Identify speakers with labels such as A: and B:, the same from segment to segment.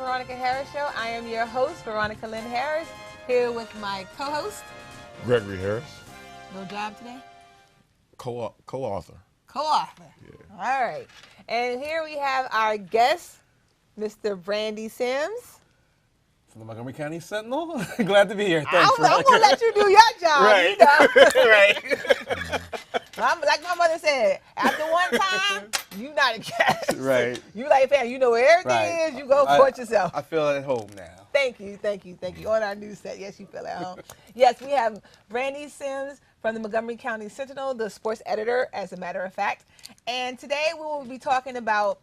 A: Veronica Harris Show. I am your host, Veronica Lynn Harris, here with my co-host,
B: Gregory Harris.
A: No job today?
B: Co-author.
A: Co-author.
B: Yeah.
A: All right. And here we have our guest, Mr. Brandy Sims.
C: From the Montgomery County Sentinel. Glad to be here. Thanks,
A: I'm going to let you do your job.
C: Right.
A: You know?
C: Right.
A: Like my mother said, after one time, you not a guest.
C: Right.
A: You like, fam, you know where everything is, you go for it yourself.
C: I feel at home now.
A: Thank you. On our news set, yes, you feel at home. Yes, we have Brandy Sims from the Montgomery County Sentinel, the sports editor, as a matter of fact. And today we will be talking about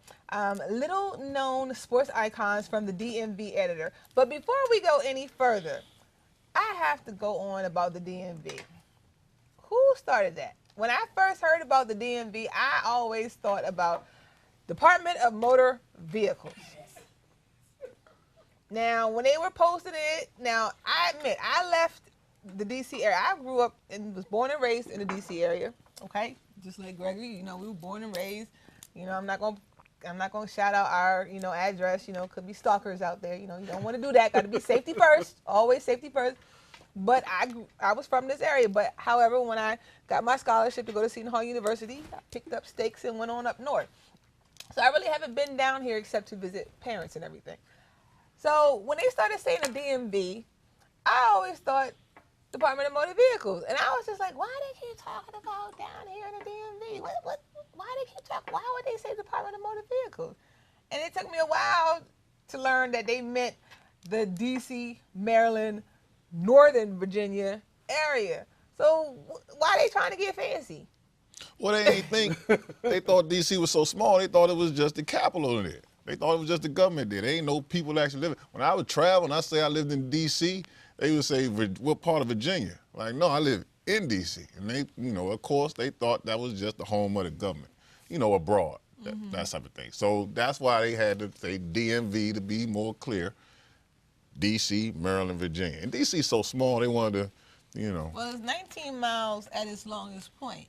A: little-known sports icons from the DMV editor. But before we go any further, I have to go on about the DMV. Who started that? When I first heard about the DMV, I always thought about Department of Motor Vehicles. Now, when they were posting it, now, I admit, I left the D.C. area. I grew up and was born and raised in the D.C. area, okay? Just like Gregory, you know, we were born and raised. You know, I'm not gonna shout out our, you know, address. You know, could be stalkers out there. You know, you don't want to do that. Got to be safety first. Always safety first. But I was from this area. But however, when I got my scholarship to go to Sentinel University, I picked up stakes and went on up north. So I really haven't been down here except to visit parents and everything. So when they started saying the DMV, I always thought Department of Motor Vehicles. And I was just like, why they keep talking about down here in the DMV? Why they keep talking? Why would they say Department of Motor Vehicles? And it took me a while to learn that they meant the D.C., Maryland, Northern Virginia area. So why are they trying to get fancy?
B: Well, they ain't think, they thought D.C. was so small, they thought it was just the capital there. They thought it was just the government there. There ain't no people actually living. When I would travel and I say I lived in D.C., they would say, what part of Virginia? Like, no, I live in D.C. And they, you know, of course, they thought that was just the home of the government, you know, abroad, that type of thing. So that's why they had to say DMV to be more clear. D.C., Maryland, Virginia. And D.C. is so small, they wanted to, you know.
A: Well, it's 19 miles at its longest point.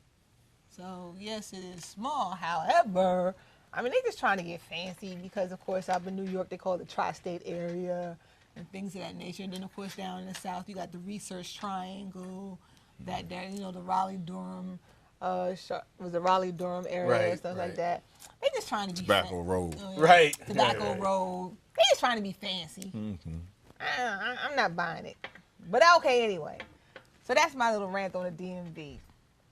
A: So, yes, it is small. However, I mean, they just trying to get fancy because, of course, up in New York, they call it the tri-state area and things of that nature. And then, of course, down in the South, you got the Research Triangle, that there, you know, the Raleigh-Durham, was the Raleigh-Durham area and stuff like that. They just trying to be
B: Tobacco Road.
C: Right.
A: Tobacco Road. They just trying to be fancy. I'm not buying it. But okay, anyway. So that's my little rant on the DMV.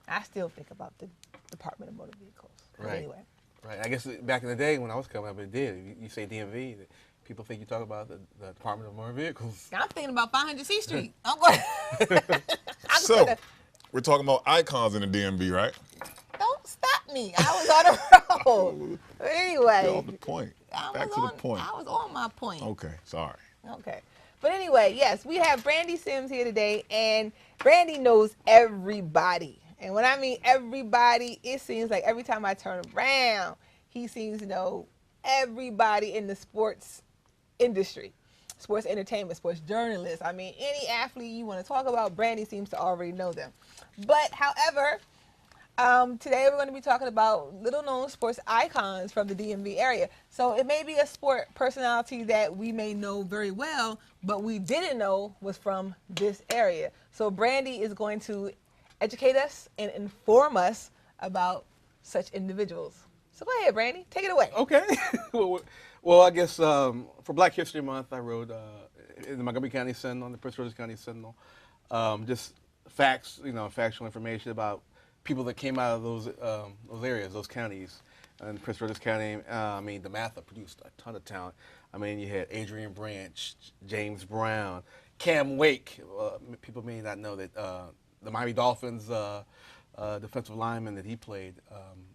A: I still think about the Department of Motor Vehicles. But
C: Right.
A: anyway.
C: Right. I guess back in the day when I was coming up, it did. You say DMV, people think you talk about the Department of Motor Vehicles.
A: I'm thinking about 500C Street. I'm going.
B: So, we're talking about icons in the DMV, right?
A: Don't stop me. I was on the road. But anyway.
B: Get off the point. Back to the point.
A: I was on my point.
B: Okay, sorry.
A: Okay. But anyway, yes, we have Brandy Sims here today, and Brandy knows everybody. And when I mean everybody, it seems like every time I turn around, he seems to know everybody in the sports industry, sports entertainment, sports journalists. I mean, any athlete you want to talk about, Brandy seems to already know them. But however, today we're going to be talking about little-known sports icons from the DMV area. So it may be a sport personality that we may know very well, but we didn't know was from this area. So Brandy is going to educate us and inform us about such individuals. So go ahead, Brandy. Take it away.
C: Okay. Well, I guess for Black History Month, I wrote in the Montgomery County Sentinel, the Prince George's County Sentinel, just facts, you know, factual information about people that came out of those areas, those counties. And Prince George's County, I mean, DeMatha produced a ton of talent. I mean, you had Adrian Branch, James Brown, Cam Wake. People may not know that the Miami Dolphins defensive lineman that he played,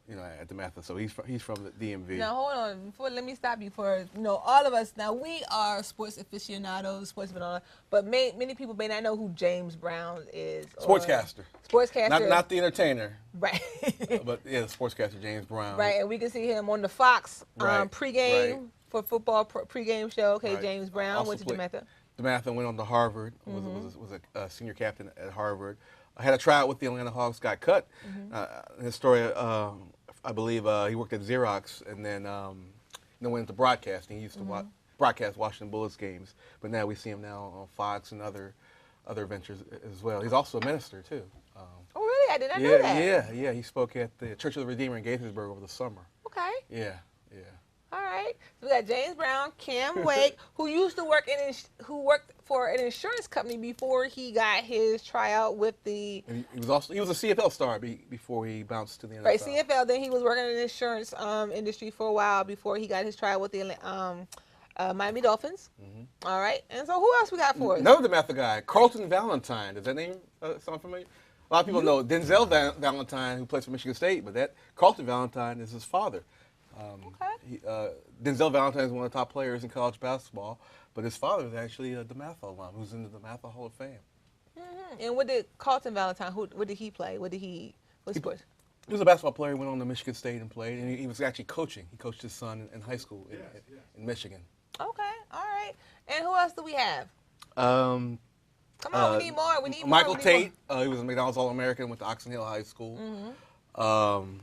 C: you know, at DeMatha. So he's from the DMV.
A: Now hold on, let me stop you for, you know, all of us. Now we are sports aficionados, sportsmen, but many people may not know who James Brown is.
C: Sportscaster.
A: Sportscaster.
C: Not the entertainer.
A: Right.
C: But yeah, the sportscaster James Brown.
A: Right, and we can see him on the Fox
C: Right,
A: pregame
C: right.
A: for football pregame show. Okay,
C: Right.
A: James Brown
C: Also
A: went to
C: played-
A: DeMatha.
C: DeMatha went on to Harvard. Was a senior captain at Harvard. I had a tryout with the Atlanta Hawks. Got cut. His story, I believe, he worked at Xerox and then went into broadcasting. He used to broadcast Washington Bullets games, but now we see him now on Fox and other ventures as well. He's also a minister too.
A: Oh, really? I did not know that.
C: Yeah. He spoke at the Church of the Redeemer in Gaithersburg over the summer.
A: Okay.
C: Yeah.
A: All right. So we got James Brown, Cam Wake, who used to work who worked for an insurance company before he got his tryout with the.
C: And he was a CFL star before he bounced to the NFL.
A: Right, CFL. Then he was working in the insurance industry for a while before he got his tryout with the Miami Dolphins. Mm-hmm. All right. And so who else we got for us?
C: Another DeMatha guy, Carlton Valentine. Does that name sound familiar? A lot of people know Denzel Valentine, who plays for Michigan State, but that Carlton Valentine is his father. Denzel Valentine is one of the top players in college basketball, but his father is actually a DeMatha alum who's in the DeMatha Hall of Fame.
A: Mm-hmm. And what did Carlton Valentine? What did he play? What sports?
C: He was a basketball player. Went on to Michigan State and played, and he was actually coaching. He coached his son in high school in Michigan.
A: Okay, all right. And who else do we have?
C: Come
A: on, we need more. We need
C: Michael
A: more.
C: Tate. He was a McDonald's All-American. Went to Oxon Hill High School. Mm-hmm.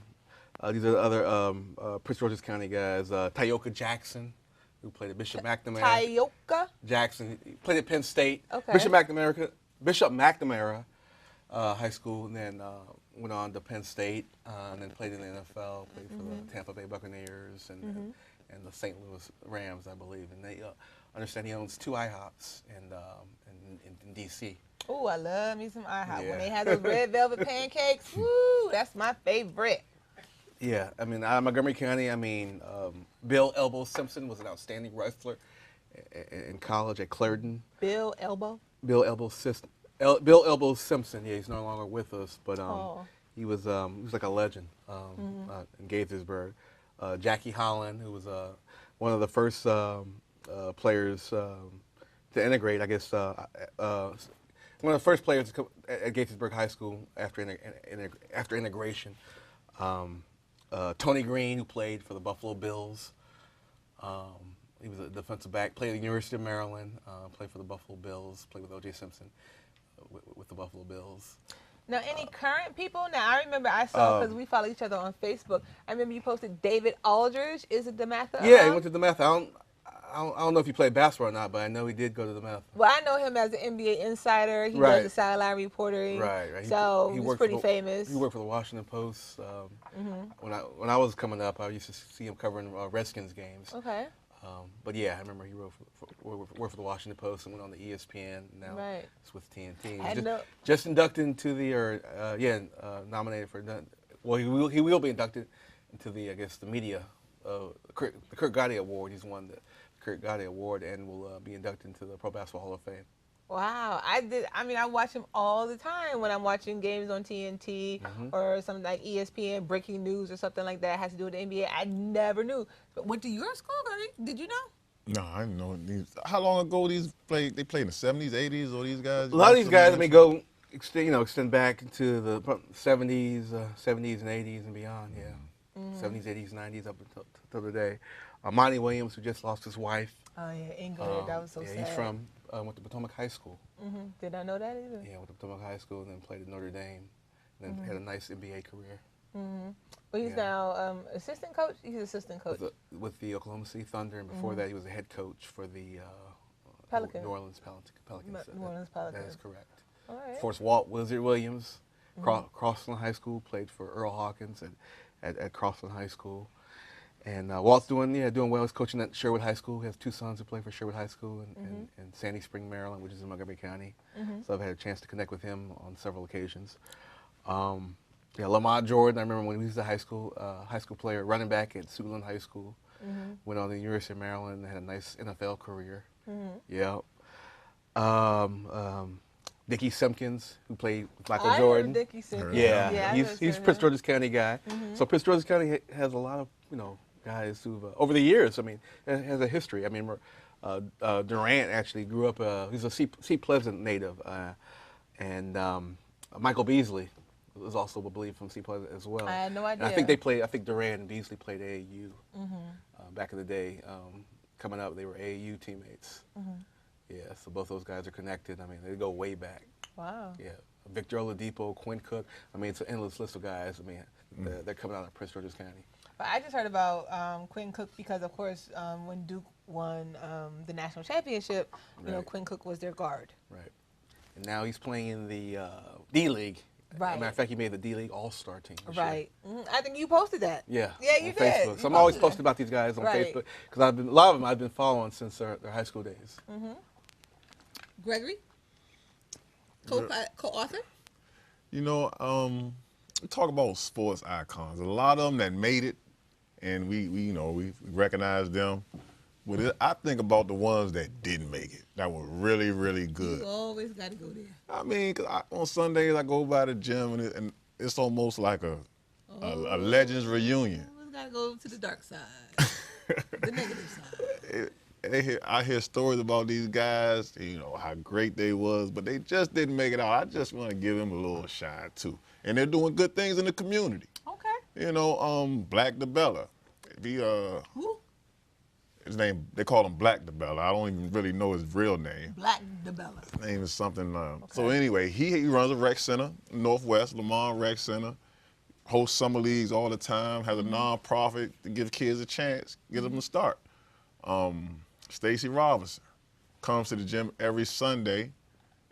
C: These are the other Prince George's County guys. Tyoka Jackson, who played at Bishop McNamara.
A: Tyoka
C: Jackson. He played at Penn State.
A: Okay.
C: Bishop McNamara High School, and then went on to Penn State, and then played in the NFL. Played for the Tampa Bay Buccaneers and the St. Louis Rams, I believe. And they understand he owns 2 IHOPs in D.C.
A: Oh, I love me some IHOP.
C: Yeah.
A: When they have those red velvet pancakes, woo, that's my favorite.
C: Yeah, I mean, Montgomery County, Bill Elbow Simpson was an outstanding wrestler in college at Clarendon.
A: Bill Elbow?
C: Bill Elbow Simpson. Yeah, he's no longer with us, but he was like a legend in Gaithersburg. Jackie Holland, who was one of the first players to integrate, I guess, one of the first players to come at Gaithersburg High School after integration. Tony Green, who played for the Buffalo Bills. He was a defensive back, played at the University of Maryland, played for the Buffalo Bills, played with O.J. Simpson with the Buffalo Bills.
A: Now, any current people? Now, I remember I saw, because we follow each other on Facebook, I remember you posted David Aldridge. Is it DeMatha?
C: Yeah, he went to DeMatha. I don't know if he played basketball or not, but I know he did go to DeMatha.
A: Well, I know him as an NBA insider. He does the sideline reporting.
C: Right.
A: So he's pretty famous.
C: He worked for the Washington Post. When I was coming up, I used to see him covering Redskins games.
A: Okay.
C: But yeah, I remember he worked for the Washington Post and went on the ESPN. Now it's with TNT. Just inducted into nominated for. Well, he will be inducted into the media, the Kurt Gotti Award. He's won the Kurt Gotti Award and will be inducted into the Pro Basketball Hall of Fame.
A: Wow, I watch him all the time when I'm watching games on TNT or something like ESPN, breaking news or something like that has to do with the NBA. I never knew. But went to your school, did you know?
B: No, I didn't know. How long ago they played in the 70s, 80s, or these guys?
C: A lot of these guys, go extend back into the 70s and 80s and beyond, yeah. 70s, 80s, 90s up until today. Monty Williams, who just lost his wife.
A: Oh, yeah, England. That was so sad.
C: He's went to Potomac High School.
A: Did not know that either.
C: Yeah, went to Potomac High School and then played at Notre Dame. And then had a nice NBA career.
A: Well, he's now assistant coach? He's assistant coach.
C: With the Oklahoma City Thunder, and before that he was a head coach for the
A: Pelicans.
C: New Orleans Pelicans.
A: New Orleans Pelicans.
C: That is correct.
A: All right.
C: Of course, Walt Wizard Williams, Crossland High School, played for Earl Hawkins at Crossland High School. And Walt's doing well. He's coaching at Sherwood High School. He has 2 sons who play for Sherwood High School in Sandy Spring, Maryland, which is in Montgomery County. So I've had a chance to connect with him on several occasions. Lamont Jordan, I remember when he was a high school player, running back at Suitland High School. Went on to the University of Maryland and had a nice NFL career. Yeah. Dickie Simpkins, who played with Michael Jordan.
A: Dickie Simpkins.
C: Yeah, he's Prince George's County guy. So Prince George's County has a lot of guys who've over the years. Has a history. Durant actually grew up. He's a Seat Pleasant native, and Michael Beasley was also, I believe, from Seat Pleasant as well.
A: I had no idea.
C: And I think Durant and Beasley played AAU back in the day. Coming up, they were AAU teammates. Yeah, so both those guys are connected. They go way back.
A: Wow.
C: Yeah, Victor Oladipo, Quinn Cook. It's an endless list of guys. They're coming out of Prince George's County.
A: But I just heard about Quinn Cook because, of course, when Duke won the national championship, you know, Quinn Cook was their guard.
C: Right. And now he's playing in the D-League.
A: Right.
C: As a matter of fact, he made the D-League All-Star team this
A: Right. I think you posted that.
C: year.
A: Yeah, you
C: on
A: did.
C: Facebook.
A: You
C: So I'm always
A: posted
C: posting
A: that.
C: about these guys on
A: Right.
C: Facebook because a lot of them I've been following since their high school days.
A: Gregory, co-author.
B: You know, we talk about sports icons. A lot of them that made it, and we recognize them. But I think about the ones that didn't make it, that were really, really good.
A: You always got to go there.
B: I mean, 'cause on Sundays I go by the gym, and it's almost like a Legends reunion.
A: Always got to go to the dark side, the negative side.
B: I hear stories about these guys, you know, how great they was, but they just didn't make it out. I just want to give them a little shine too. And they're doing good things in the community.
A: Okay.
B: You know, Black DeBella.
A: Who?
B: His name, they call him Black DeBella. I don't even really know his real name.
A: Black DeBella.
B: His name is something. So anyway, he runs a rec center, Northwest, Lamont Rec Center, hosts summer leagues all the time, has a nonprofit to give kids a chance, give them a start. Stacy Robinson comes to the gym every Sunday,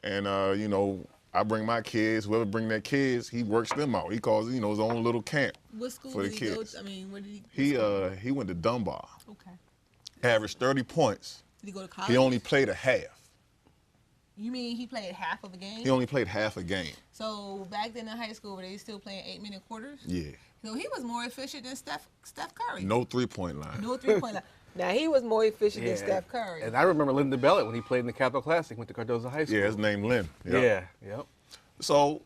B: and you know, I bring my kids. Whoever bring their kids, he works them out. He calls, you know, his own little camp
A: What school
B: for the
A: did he go
B: kids.
A: to? I mean, where did he?
B: He went to Dunbar.
A: Okay.
B: Averaged 30 points.
A: Did he go to college?
B: He only played a half.
A: You mean he played half of a game?
B: He only played half a game.
A: So back then in high school, were they still playing 8-minute quarters?
B: Yeah.
A: So he was more efficient than Steph Curry.
B: No 3-point line.
A: No 3-point line. Now he was more efficient than Steph Curry.
C: And I remember Lynn DeBellet when he played in the Capital Classic, went to Cardozo High School.
B: Yeah, his name Lynn.
C: Yeah, yep.
B: So,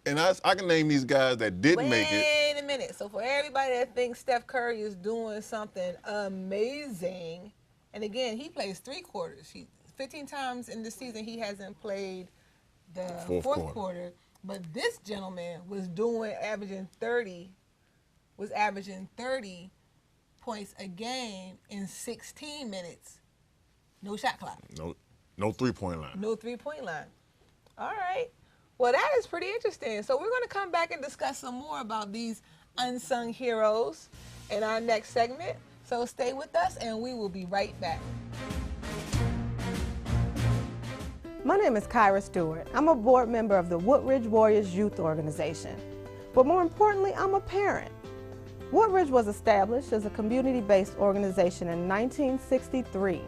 B: and I can name these guys that didn't make it.
A: Wait a minute. So for everybody that thinks Steph Curry is doing something amazing, and again, he plays 3 quarters. 15 times in the season he hasn't played the fourth quarter. But this gentleman was averaging 30 points a game in 16 minutes. No shot clock.
B: No 3-point line.
A: No 3-point line. All right. Well, that is pretty interesting. So we're going to come back and discuss some more about these unsung heroes in our next segment. So stay with us, and we will be right back.
D: My name is Kyra Stewart. I'm a board member of the Woodridge Warriors Youth Organization. But more importantly, I'm a parent. Woodridge was established as a community-based organization in 1963.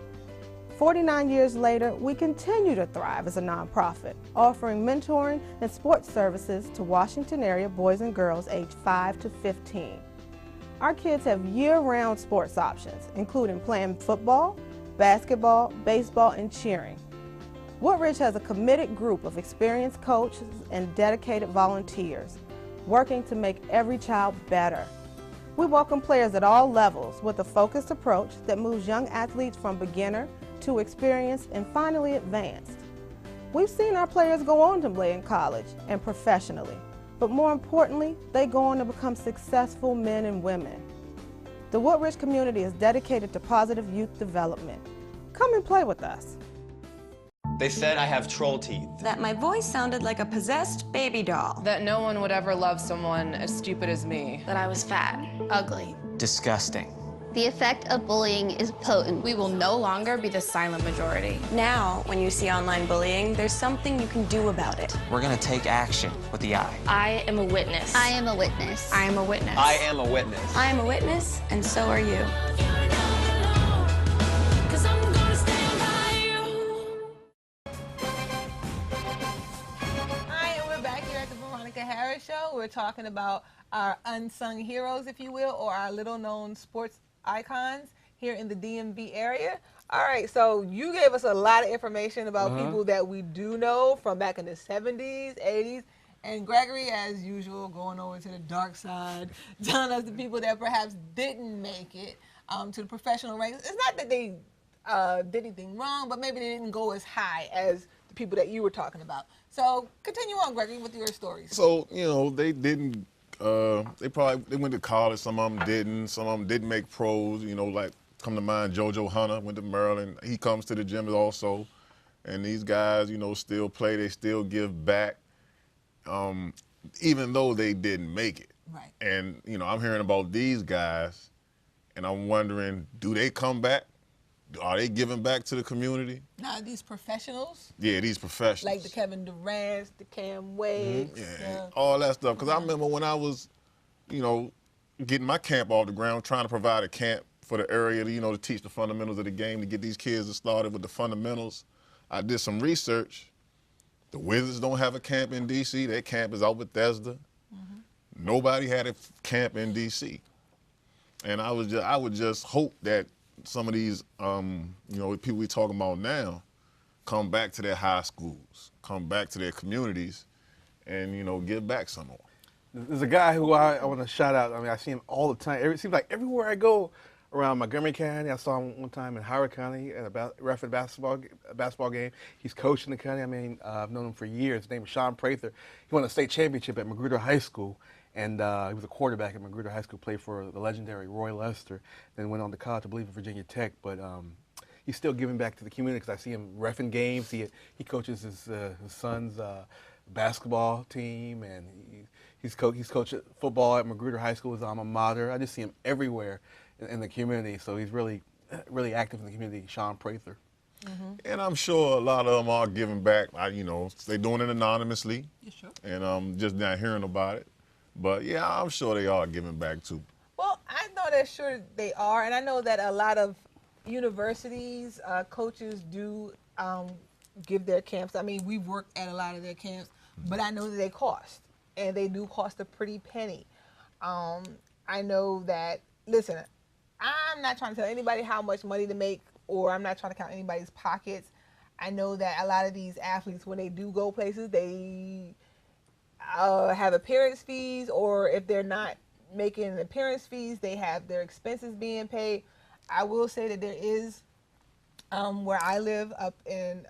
D: 49 years later, we continue to thrive as a nonprofit, offering mentoring and sports services to Washington area boys and girls aged 5 to 15. Our kids have year-round sports options, including playing football, basketball, baseball, and cheering. Woodridge has a committed group of experienced coaches and dedicated volunteers, working to make every child better. We welcome players at all levels with a focused approach that moves young athletes from beginner to experienced and finally advanced. We've seen our players go on to play in college and professionally, but more importantly, they go on to become successful men and women. The Woodridge community is dedicated to positive youth development. Come and play with us.
E: They said I have troll teeth.
F: That my voice sounded like a possessed baby doll.
G: That no one would ever love someone as stupid as me.
H: That I was fat, ugly.
E: Disgusting.
H: The effect of bullying is potent.
G: We will no longer be the silent majority.
F: Now, when you see online bullying, there's something you can do about it.
E: We're gonna take action with the I.
H: I am a witness. I am a witness.
G: I am a witness.
E: I am a witness.
F: I am a witness, and so are you.
A: Hi, and we're back here at the Veronica Harris Show. We're talking about our unsung heroes, if you will, or our little-known sports icons here in the DMV area. All right, so you gave us a lot of information about people that we do know from back in the 70s, 80s, and Gregory, as usual, going over to the dark side, telling us the people that perhaps didn't make it to the professional ranks. It's not that they did anything wrong, but maybe they didn't go as high as the people that you were talking about. So continue on, Gregory, with your stories.
B: So, you know, they didn't, they went to college. Some of them didn't. Some of them didn't make pros. You know, like come to mind, JoJo Hunter went to Maryland. He comes to the gym also. And these guys, you know, still play. They still give back, even though they didn't make it.
A: Right.
B: And, you know, I'm hearing about these guys, and I'm wondering, do they come back? Are they giving back to the community?
A: Now, these professionals,
B: Yeah, these professionals.
A: like the Kevin Durant's, the Cam Wade's,
B: Yeah, all that stuff. Because I remember when I was, you know, getting my camp off the ground, trying to provide a camp for the area, you know, to teach the fundamentals of the game, to get these kids started with the fundamentals. I did some research. The Wizards don't have a camp in D.C. Their camp is out Bethesda. Nobody had a camp in D.C. And I would just hope that some of these, you know, people we talking about now, come back to their high schools, come back to their communities, and, you know, give back some more.
C: There's a guy who I want to shout out. I mean, I see him all the time. It seems like everywhere I go around Montgomery County, I saw him one time in Howard County at a referee basketball game. He's coaching the county. I mean, I've known him for years. His name is Sean Prather. He won a state championship at Magruder High School, and he was a quarterback at Magruder High School, played for the legendary Roy Lester, then went on to college, I believe, at Virginia Tech. But he's still giving back to the community because I see him reffing games. He coaches his son's basketball team, and he's coached football at Magruder High School, his alma mater. I just see him everywhere in the community, so he's really active in the community, Sean Prather.
B: And I'm sure a lot of them are giving back. You know, they're doing it anonymously,
A: Yeah, sure.
B: and I'm just not hearing about it. But yeah, I'm sure they are giving back too.
A: Well, I know that sure they are, and I know that a lot of universities, coaches do give their camps. I mean, we've worked at a lot of their camps, but I know that they cost, and they do cost a pretty penny. I know that, listen, I'm not trying to tell anybody how much money to make, or I'm not trying to count anybody's pockets. I know that a lot of these athletes, when they do go places, they have appearance fees, or if they're not making appearance fees, they have their expenses being paid. I will say that there is, where I live up in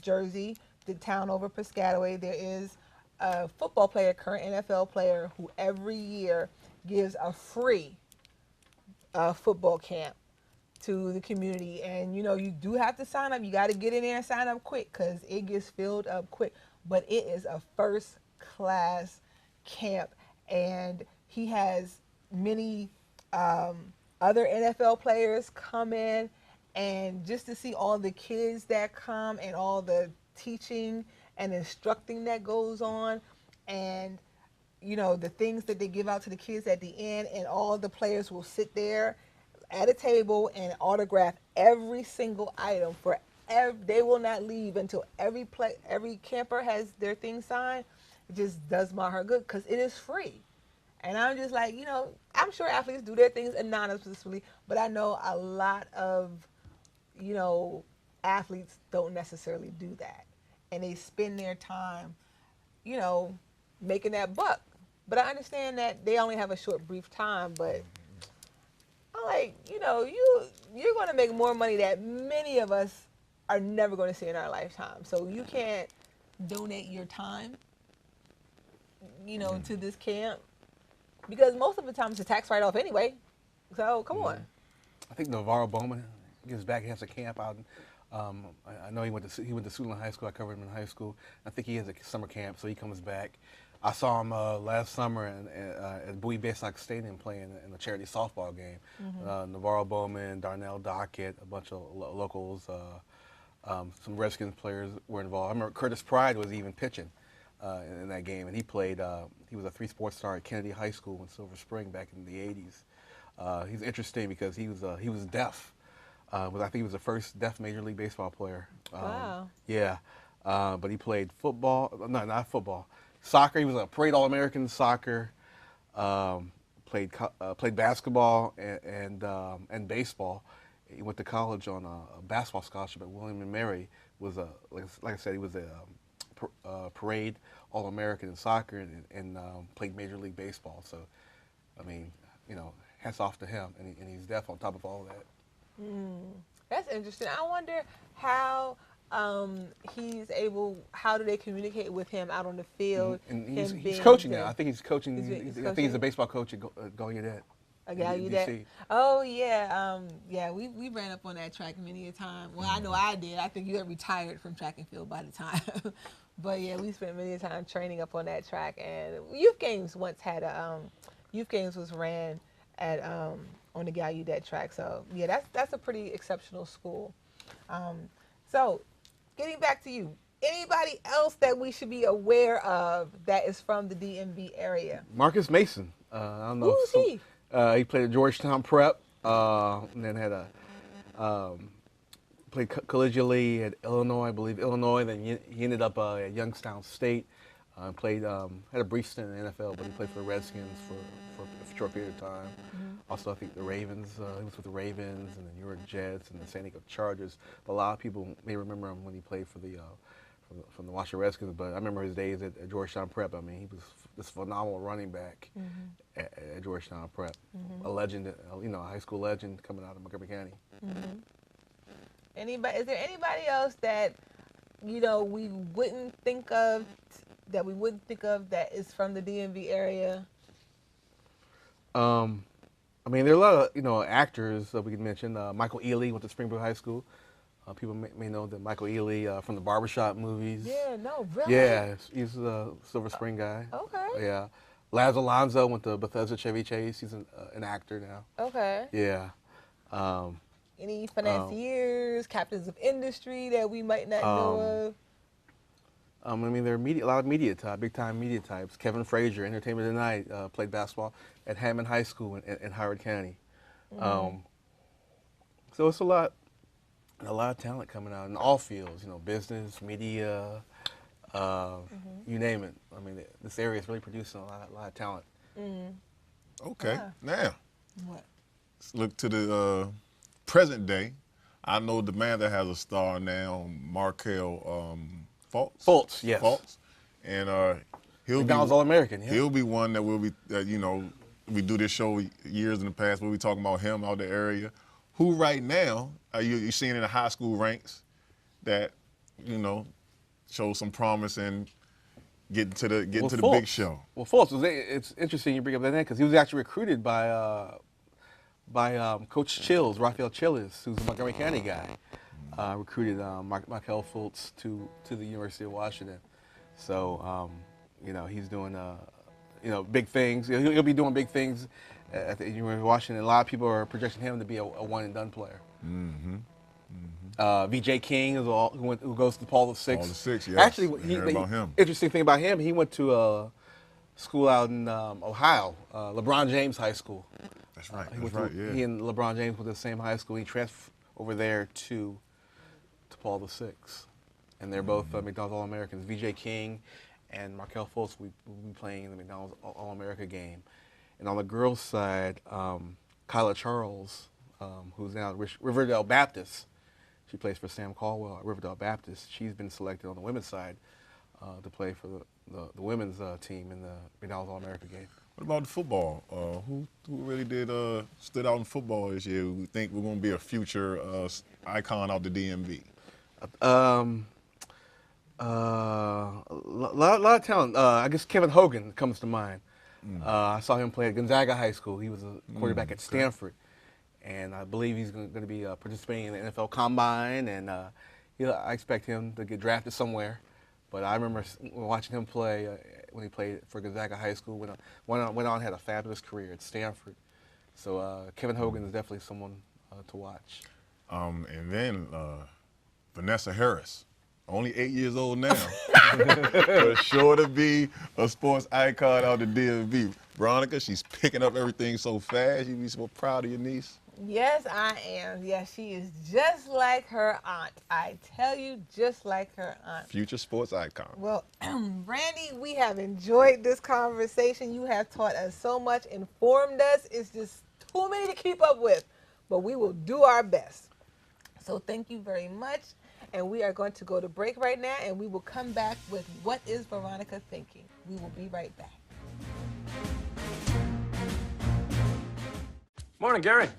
A: Jersey, the town over Piscataway, there is a football player, current NFL player, who every year gives a free football camp to the community. And, you know, you do have to sign up. You got to get in there and sign up quick because it gets filled up quick. But it is a first-class camp, and he has many other NFL players come in, and just to see all the kids that come and all the teaching and instructing that goes on, and, you know, the things that they give out to the kids at the end, and all the players will sit there at a table and autograph every single item for they will not leave until every camper has their thing signed. It just does my heart good because it is free. And I'm just like, you know, I'm sure athletes do their things anonymously, but I know a lot of, you know, athletes don't necessarily do that. And they spend their time, you know, making that buck. But I understand that they only have a short, brief time, but I'm like, you know, you're going to make more money that many of us are never going to see in our lifetime. So you can't donate your time, you know, to this camp, because most of the time it's a tax write-off anyway. So come on.
C: I think Navarro Bowman gives back. He has a camp out. I know he went to Suitland High School. I covered him in high school. I think he has a summer camp, so he comes back. I saw him last summer at Bowie Baysock Stadium playing in a charity softball game. Navarro Bowman, Darnell Dockett, a bunch of locals, some Redskins players were involved. I remember Curtis Pride was even pitching in that game, and he played. He was a three-sport star at Kennedy High School in Silver Spring back in the '80s. He's interesting because he was deaf. I think he was the first deaf Major League Baseball player.
A: Wow.
C: Yeah, but he played football. No, not football. Soccer. He was a parade All-American in soccer. Played basketball and baseball. He went to college on a basketball scholarship at William and Mary. Was like I said, he was a parade All-American in soccer and played Major League Baseball. So, I mean, you know, hats off to him, and he's deaf on top of all of that.
A: That's interesting. I wonder how he's able. How do they communicate with him out on the field?
C: And he's coaching now. I think he's coaching. I think he's a baseball coach at Gallaudet.
A: Gallaudet. Oh yeah, yeah. We ran up on that track many a time. Well, I know I did. I think you got retired from track and field by the time. But yeah, we spent many a time training up on that track. And Youth Games once had a youth games was ran at on the Gallaudet track. So yeah, that's a pretty exceptional school. So getting back to you, anybody else that we should be aware of that is from the DMV area?
C: Marcus Mason. I don't know.
A: Who's he?
C: He played at Georgetown Prep, and then had played collegiately at Illinois, I believe Illinois. Then he ended up at Youngstown State. Played had a brief stint in the NFL, but he played for the Redskins for a short period of time. Also, I think the Ravens. He was with the Ravens and the New York Jets and the San Diego Chargers. But a lot of people may remember him when he played for the from the Washington Redskins. But I remember his days at Georgetown Prep. I mean, he was this phenomenal running back at Georgetown Prep. A legend, a high school legend coming out of Montgomery County.
A: Anybody? Is there anybody else that we wouldn't think of that is from the DMV area?
C: I mean, there are a lot of actors that we could mention. Michael Ealy went to Springbrook High School. People may know that Michael Ealy from the Barbershop movies.
A: Yeah, no, really?
C: Yeah, he's a Silver Spring guy.
A: Okay.
C: Yeah. Laz Alonso went to Bethesda Chevy Chase. He's an actor now.
A: Okay.
C: Yeah.
A: Any financiers, captains of industry that we might not know of?
C: I mean, there are a lot of big-time media types. Kevin Frazier, Entertainment Tonight, played basketball at Hammond High School in Howard County. So it's a lot of talent coming out in all fields. Business, media, you name it. I mean, this area is really producing a lot of talent.
B: Okay, now
A: What?
B: let's look to the present day. I know the man that has a star now, Markel
C: Fultz, yes.
B: Fultz, and he'll
C: McDonald's
B: be
C: All-American. Yeah.
B: He'll be one that will be we do this show years in the past. We'll be talking about him out the area. Who right now are you seeing in the high school ranks that show some promise in getting to the big show?
C: Well, Fultz, it's interesting you bring up that name because he was actually recruited by Coach Chills, Raphael Chillis, who's a Montgomery County guy. Recruited Markel Fultz to the University of Washington. So, he's doing, big things. He'll be doing big things at the University of Washington. A lot of people are projecting him to be a one-and-done player. VJ King is who goes to Paul VI.
B: Paul VI, yes.
C: Actually,
B: about him.
C: Interesting thing about him, he went to a school out in Ohio, LeBron James High School.
B: That's right.
C: Yeah. He and LeBron James went to the same high school. He transferred over there to Paul VI, and they're both McDonald's All-Americans. VJ King and Markel Fultz will be playing in the McDonald's All-America game. And on the girls' side, Kyla Charles, who's now at Riverdale Baptist, she plays for Sam Caldwell at Riverdale Baptist. She's been selected on the women's side to play for the women's team in the McDonald's All-America game.
B: What about the football? Who really did stood out in football this year? We think we're going to be a future icon out the DMV.
C: A lot of talent. I guess Kevin Hogan comes to mind. I saw him play at Gonzaga High School. He was a quarterback at Stanford, and I believe he's going to be participating in the NFL Combine. And I expect him to get drafted somewhere. But I remember watching him play when he played for Gonzaga High School. Went on had a fabulous career at Stanford. So Kevin Hogan is definitely someone to watch.
B: And then Vanessa Harris, only 8 years old now, but sure to be a sports icon out the DMV. Veronica, she's picking up everything so fast. You be so proud of your niece.
A: Yes, I am. Yes, she is just like her aunt. I tell you, just like her aunt.
B: Future sports icon.
A: Well, Brandy, we have enjoyed this conversation. You have taught us so much, informed us. It's just too many to keep up with, but we will do our best. So thank you very much. And we are going to go to break right now, and we will come back with What is Veronica Thinking? We will be right back.
I: Morning, Gary.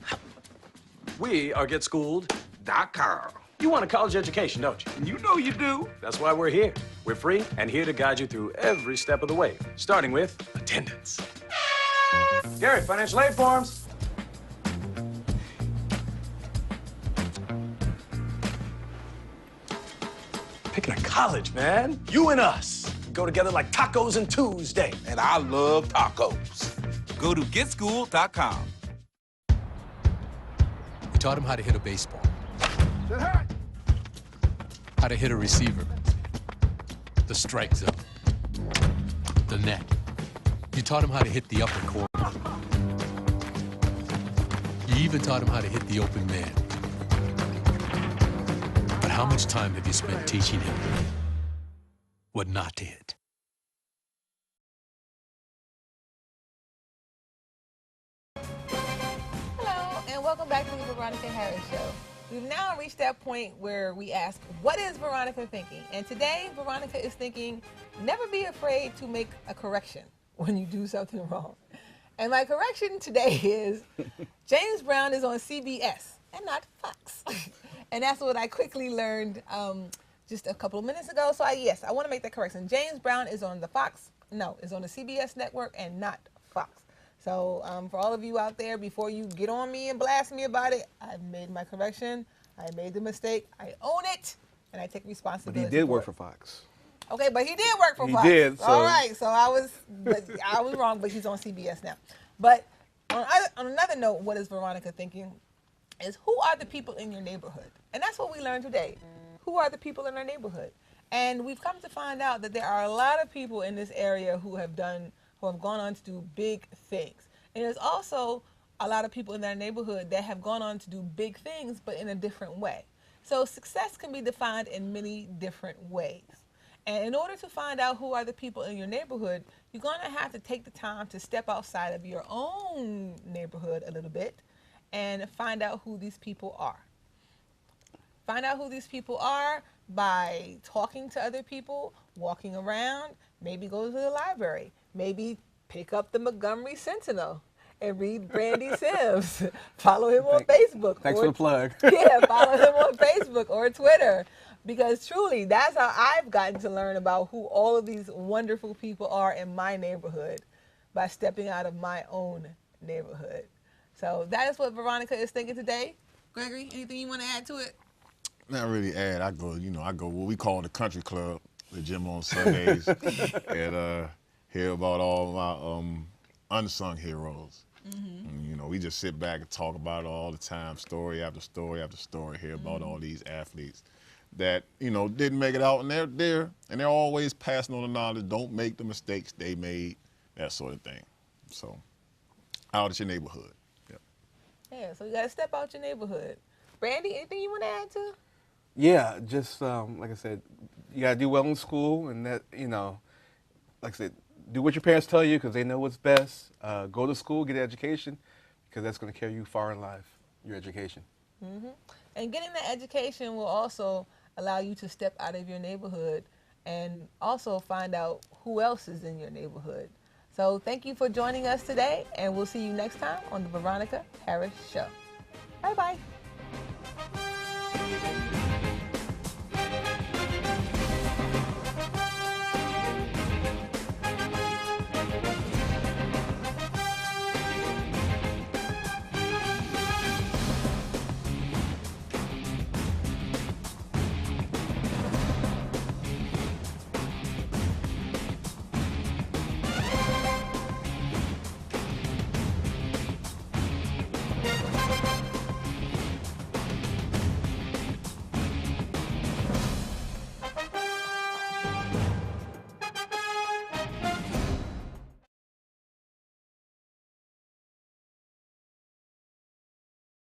I: We are GetSchooled.com. You want a college education, don't you? You know you do. That's why we're here. We're free and here to guide you through every step of the way, starting with attendance. Gary, financial aid forms. Picking a college, man. You and us go together like tacos and Tuesday.
J: And I love tacos. Go to getschool.com.
K: We taught him how to hit a baseball, how to hit a receiver, the strike zone, the net. You taught him how to hit the upper corner. You even taught him how to hit the open man. But how much time have you spent teaching him what not to hit?
A: Hello, and welcome back to the Veronica Harris Show. We've now reached that point where we ask, what is Veronica thinking? And today, Veronica is thinking, never be afraid to make a correction when you do something wrong. And my correction today is, James Brown is on CBS and not Fox. And that's what I quickly learned just a couple of minutes ago. So yes, I want to make that correction. James Brown is on the is on the CBS network and not Fox. So for all of you out there, before you get on me and blast me about it, I've made my correction. I made the mistake. I own it, and I take responsibility.
C: But he did work for Fox.
A: Okay, but he did work for Fox.
C: He did. So.
A: All right, so I was wrong, but he's on CBS now. But on another note, what is Veronica thinking? Is who are the people in your neighborhood? And that's what we learned today. Who are the people in our neighborhood? And we've come to find out that there are a lot of people in this area who have gone on to do big things. And there's also a lot of people in their neighborhood that have gone on to do big things, but in a different way. So success can be defined in many different ways. And in order to find out who are the people in your neighborhood, you're going to have to take the time to step outside of your own neighborhood a little bit and find out who these people are. Find out who these people are by talking to other people, walking around, maybe go to the library, maybe pick up the Montgomery Sentinel and read Brandy Sims. Follow him on Facebook.
C: Thanks for the plug.
A: Yeah, follow him on Facebook or Twitter. Because truly, that's how I've gotten to learn about who all of these wonderful people are in my neighborhood, by stepping out of my own neighborhood. So that is what Veronica is thinking today. Gregory, anything you want to add to it?
B: Not really add. I go what we call the country club, the gym on Sundays, and hear about all my unsung heroes. And, we just sit back and talk about it all the time, story after story after story, hear about all these athletes that, didn't make it out, and they're there, and they're always passing on the knowledge. Don't make the mistakes they made, that sort of thing. So, out at your neighborhood.
A: Yeah, so you got to step out your neighborhood. Brandy, anything you want to add to?
C: Yeah, just like I said, you got to do well in school, and that, like I said, do what your parents tell you because they know what's best. Go to school, get an education, because that's going to carry you far in life, your education.
A: And getting that education will also allow you to step out of your neighborhood and also find out who else is in your neighborhood. So thank you for joining us today, and we'll see you next time on the Veronica Harris Show. Bye-bye.